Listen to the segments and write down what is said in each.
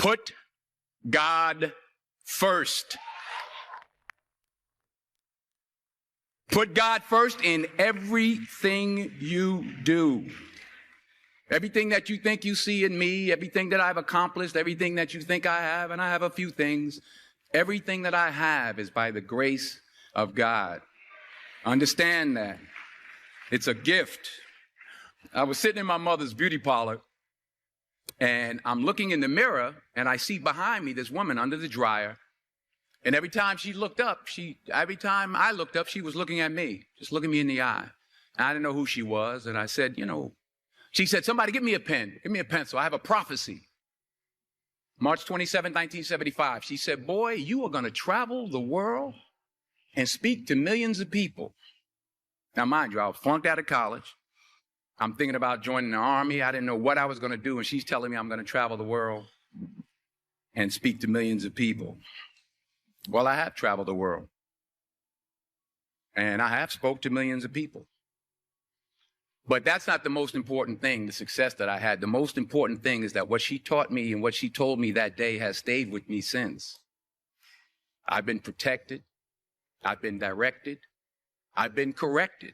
Put God first. Put God first in everything you do. Everything that you think you see in me, everything that I've accomplished, everything that you think I have, and I have a few things, everything that I have is by the grace of God. Understand that. It's a gift. I was sitting in my mother's beauty parlor, and I'm looking in the mirror, and I see behind me this woman under the dryer. And every time I looked up, she was looking at me, just looking me in the eye. And I didn't know who she was, and I said, she said, somebody give me a pen, give me a pencil. I have a prophecy. March 27, 1975. She said, boy, you are going to travel the world and speak to millions of people. Now, mind you, I was flunked out of college. I'm thinking about joining the army. I didn't know what I was going to do. And she's telling me I'm going to travel the world and speak to millions of people. Well, I have traveled the world. And I have spoke to millions of people. But that's not the most important thing, the success that I had. The most important thing is that what she taught me and what she told me that day has stayed with me since. I've been protected. I've been directed. I've been corrected.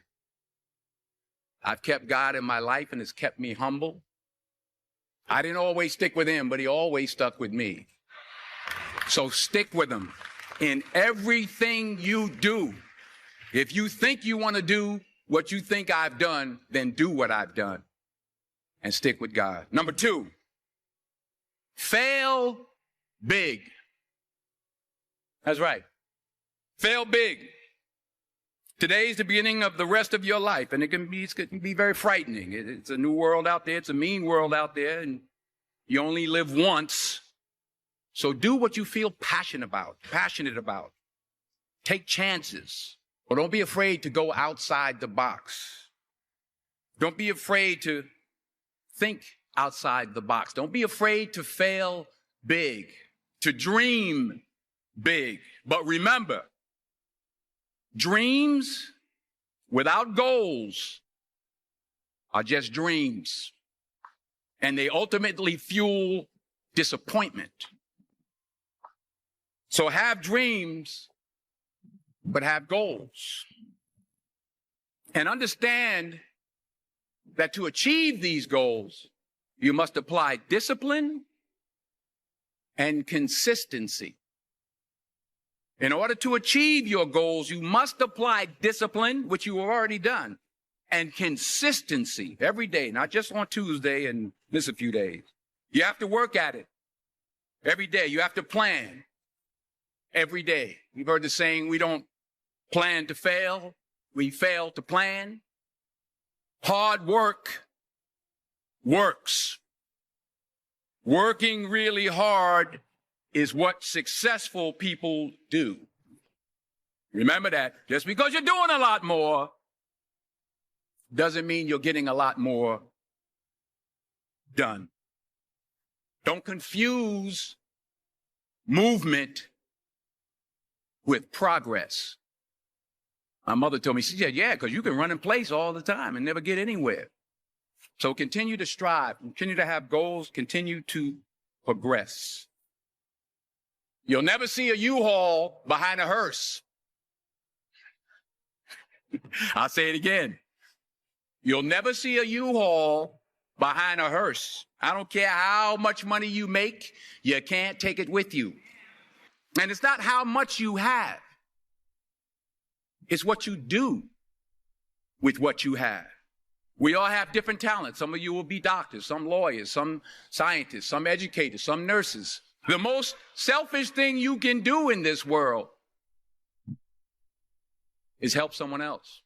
I've kept God in my life and it's kept me humble. I didn't always stick with him, but he always stuck with me. So stick with him in everything you do. If you think you want to do what you think I've done, then do what I've done and stick with God. Number 2, fail big. That's right. Fail big. Today's the beginning of the rest of your life, and it can be very frightening. It's a new world out there. It's a mean world out there, and you only live once. So do what you feel passionate about. Take chances. But don't be afraid to go outside the box. Don't be afraid to think outside the box. Don't be afraid to fail big, to dream big. But remember, dreams without goals are just dreams. And they ultimately fuel disappointment. So have dreams, but have goals. And understand that to achieve these goals, you must apply discipline and consistency. In order to achieve your goals, you must apply discipline, which you have already done, and consistency every day, not just on Tuesday and miss a few days. You have to work at it every day. You have to plan every day. You've heard the saying, we don't plan to fail, we fail to plan. Hard work works. Working really hard is what successful people do. Remember that. Just because you're doing a lot more doesn't mean you're getting a lot more done. Don't confuse movement with progress. My mother told me, she said, yeah, because you can run in place all the time and never get anywhere. So continue to strive, continue to have goals, continue to progress. You'll never see a U-Haul behind a hearse. I'll say it again. You'll never see a U-Haul behind a hearse. I don't care how much money you make, you can't take it with you. And it's not how much you have. It's what you do with what you have. We all have different talents. Some of you will be doctors, some lawyers, some scientists, some educators, some nurses. The most selfish thing you can do in this world is help someone else.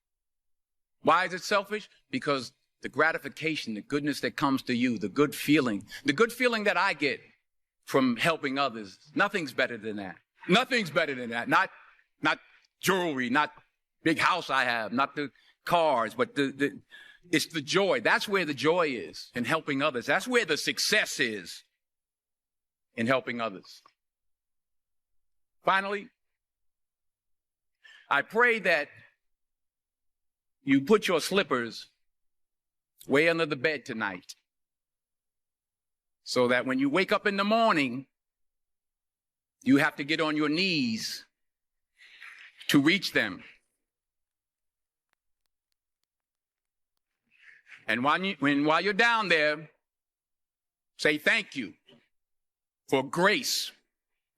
Why is it selfish? Because the gratification, the goodness that comes to you, the good feeling that I get from helping others, nothing's better than that. Nothing's better than that. Not jewelry, not big house I have, not the cars, but it's the joy. That's where the joy is, in helping others. That's where the success is, in helping others. Finally, I pray that you put your slippers way under the bed tonight, so that when you wake up in the morning, You have to get on your knees to reach them. And while you're down there, say thank you for grace.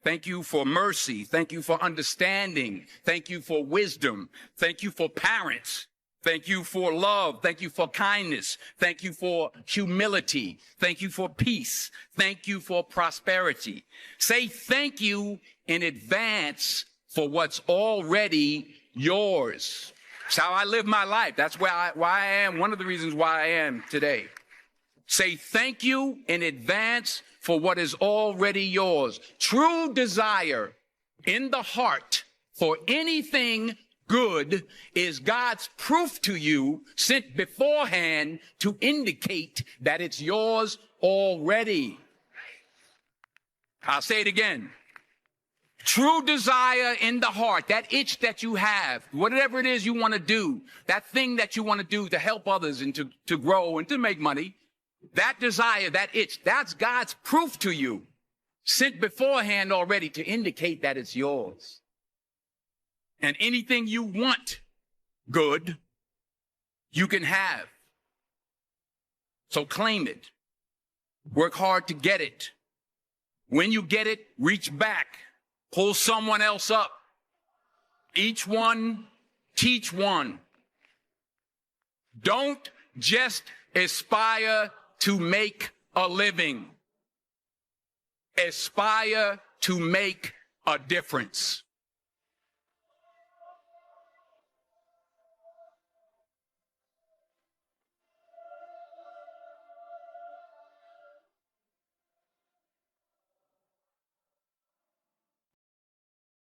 Thank you for mercy. Thank you for understanding. Thank you for wisdom. Thank you for parents. Thank you for love. Thank you for kindness. Thank you for humility. Thank you for peace. Thank you for prosperity. Say thank you in advance for what's already yours. It's how I live my life. That's why I am, one of the reasons why I am today. Say thank you in advance for what is already yours. True desire in the heart for anything good is God's proof to you sent beforehand to indicate that it's yours already. I'll say it again. True desire in the heart, that itch that you have, whatever it is you want to do, that thing that you want to do to help others and to grow and to make money, that desire, that itch, that's God's proof to you, sent beforehand already to indicate that it's yours. And anything you want good, you can have. So claim it. Work hard to get it. When you get it, reach back. Pull someone else up. Each one, teach one. Don't just aspire to make a living. Aspire to make a difference.